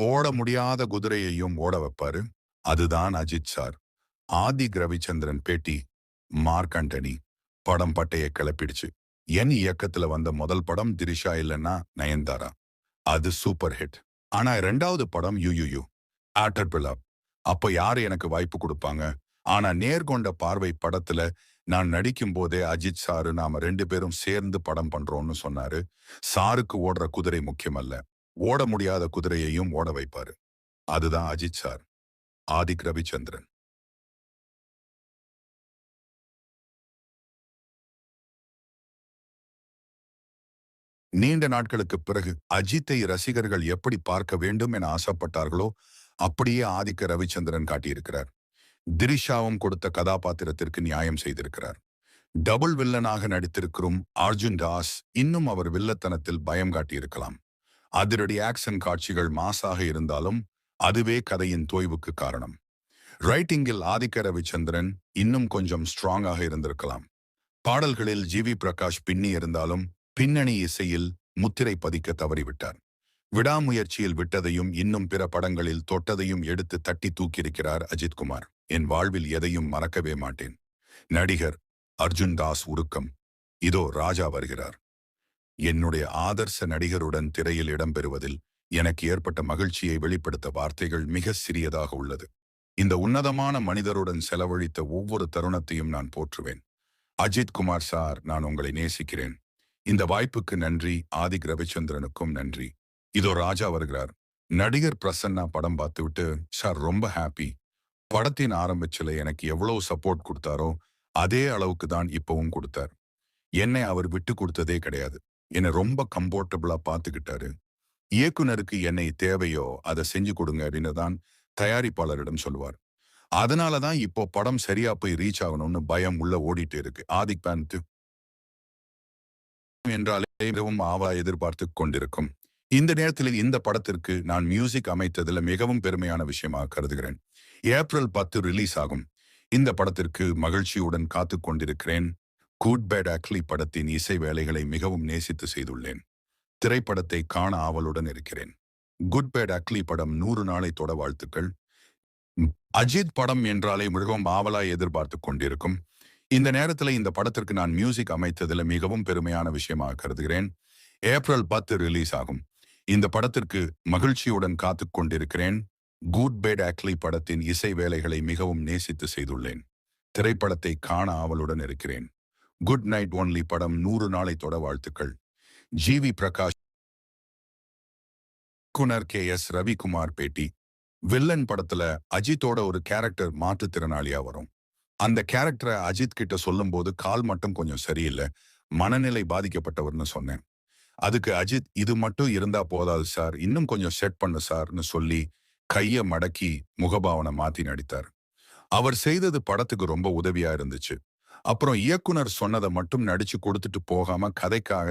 ஓட முடியாத குதிரையையும் ஓட வைப்பாரு. அதுதான் அஜித் சார். ஆதி ரவிச்சந்திரன் பேட்டி. மார்க் ஆண்டனி படம் பட்டைய கிளப்பிடுச்சு. என் இயக்கத்துல வந்த முதல் படம் திரிஷா இல்லைன்னா நயன்தாரா. அது சூப்பர் ஹிட். ஆனா 2வது படம் யூ ஆட்டர் பில்லா. அப்ப யாரு எனக்கு வாய்ப்பு கொடுப்பாங்க? ஆனா நேர்கொண்ட பார்வை படத்துல நான் நடிக்கும் போதே அஜித் சாரு நாம 2 பேரும் சேர்ந்து படம் பண்றோம்னு சொன்னாரு. சாருக்கு ஓடுற குதிரை முக்கியமல்ல. ஓட முடியாத குதிரையையும் ஓட வைப்பாரு. அதுதான் அஜித் சார். ஆதிக் ரவிச்சந்திரன். நீண்ட நாட்களுக்குப் பிறகு அஜித்தை ரசிகர்கள் எப்படி பார்க்க வேண்டும் என ஆசைப்பட்டார்களோ அப்படியே ஆதிக்க ரவிச்சந்திரன் காட்டியிருக்கிறார். திரிஷாவும் கொடுத்த கதாபாத்திரத்திற்கு நியாயம் செய்திருக்கிறார். டபுள் வில்லனாக நடித்திருக்கும் அர்ஜுன் தாஸ் இன்னும் அவர் வில்லத்தனத்தில் பயம் காட்டியிருக்கலாம். அதிரடி ஆக்ஷன் காட்சிகள் மாசாக இருந்தாலும் அதுவே கதையின் தோய்வுக்கு காரணம். ரைட்டிங்கில் ஆதிக்க ரவிச்சந்திரன் இன்னும் கொஞ்சம் ஸ்ட்ராங்காக இருந்திருக்கலாம். பாடல்களில் ஜி.வி. பிரகாஷ் பின்னி இருந்தாலும் பின்னணி இசையில் முத்திரை பதிக்க தவறிவிட்டார். விடாமுயற்சியில் விட்டதையும் இன்னும் பிற படங்களில் தொட்டதையும் எடுத்து தட்டி தூக்கியிருக்கிறார் அஜித்குமார். என் வாழ்வில் எதையும் மறக்கவே மாட்டேன். நடிகர் அர்ஜுன் தாஸ் உருக்கம். இதோ ராஜா வருகிறார். என்னுடைய ஆதர்ச நடிகருடன் திரையில் இடம்பெறுவதில் எனக்கு ஏற்பட்ட மகிழ்ச்சியை வெளிப்படுத்த வார்த்தைகள் மிக சிறியதாக உள்ளது. இந்த உன்னதமான மனிதருடன் செலவழித்த ஒவ்வொரு தருணத்தையும் நான் போற்றுவேன். அஜித் குமார் சார், நான் உங்களை நேசிக்கிறேன். இந்த வாய்ப்புக்கு நன்றி. ஆதிக் ரவிச்சந்திரனுக்கும் நன்றி. இதோ ராஜா வருகிறார். நடிகர் பிரசன்னா படம் பார்த்துவிட்டு, சார் ரொம்ப ஹாப்பி. படத்தின் ஆரம்பிச்சில எனக்கு எவ்வளவு சப்போர்ட் கொடுத்தாரோ அதே அளவுக்கு தான் இப்பவும் கொடுத்தார். என்னை அவர் விட்டு கொடுத்ததே கிடையாது. என்னை ரொம்ப கம்ஃபர்டபுளா பார்த்துக்கிட்டாரு. இயக்குனருக்கு என்னை தேவையோ அதை செஞ்சு கொடுங்க அப்படின்னு தான் தயாரிப்பாளரிடம் சொல்லுவார். அதனால தான் இப்போ படம் சரியா போய் ரீச் ஆகணும்னு பயம் உள்ள ஓடிட்டு இருக்கு. ஆதிக் பேன்த்து என்றாலே மிகவும் ஆவலா எதிர்பார்த்து கொண்டிருக்கும் இந்த நேரத்தில் இந்த படத்திற்கு நான் மியூசிக் அமைத்ததுல மிகவும் பெருமையான விஷயமாக கருதுகிறேன். ஏப்ரல் 10 ரிலீஸ் ஆகும் இந்த படத்திற்கு மகிழ்ச்சியுடன் காத்து கொண்டிருக்கிறேன். குட் பேட் அக்லி படத்தின் இசை வேலைகளை மிகவும் நேசித்து செய்துள்ளேன். திரைப்படத்தை காண ஆவலுடன் இருக்கிறேன். குட் பேட் அக்லி படம் 100 நாளை தொட வாழ்த்துக்கள். அஜித் படம் என்றாலே மிகவும் ஆவலா எதிர்பார்த்து கொண்டிருக்கும் இந்த நேரத்துல இந்த படத்திற்கு நான் மியூசிக் அமைத்ததுல மிகவும் பெருமையான விஷயமாக கருதுகிறேன். ஏப்ரல் 10 ரிலீஸ் ஆகும் இந்த படத்திற்கு மகிழ்ச்சியுடன் காத்து கொண்டிருக்கிறேன். குட் பேட் அக்லி படத்தின் இசை வேலைகளை மிகவும் நேசித்து செய்துள்ளேன். திரைப்படத்தை காண ஆவலுடன் இருக்கிறேன். குட் நைட் ஒன்லி படம் 100 நாளை தொட வாழ்த்துக்கள். ஜி.வி. பிரகாஷ் இயக்குனர் கே.எஸ். ரவிக்குமார் பேட்டி. வில்லன் படத்துல அஜித்தோட ஒரு கேரக்டர் மாற்றுத்திறனாளியா வரும். அந்த கேரக்டரை அஜித் கிட்ட சொல்லும் போது கால் மட்டும் கொஞ்சம் சரியில்லை, மனநிலை பாதிக்கப்பட்டவர்னு சொன்னேன். அதுக்கு அஜித், இது மட்டும் இருந்தா போதாது சார், இன்னும் கொஞ்சம் செட் பண்ணு சார்னு சொல்லி கைய மடக்கி முகபாவனை மாத்தி நடித்தார். அவர் செய்தது படத்துக்கு ரொம்ப உதவியா இருந்துச்சு. அப்புறம் இயக்குனர் சொன்னதை மட்டும் நடிச்சு கொடுத்துட்டு போகாம கதைக்காக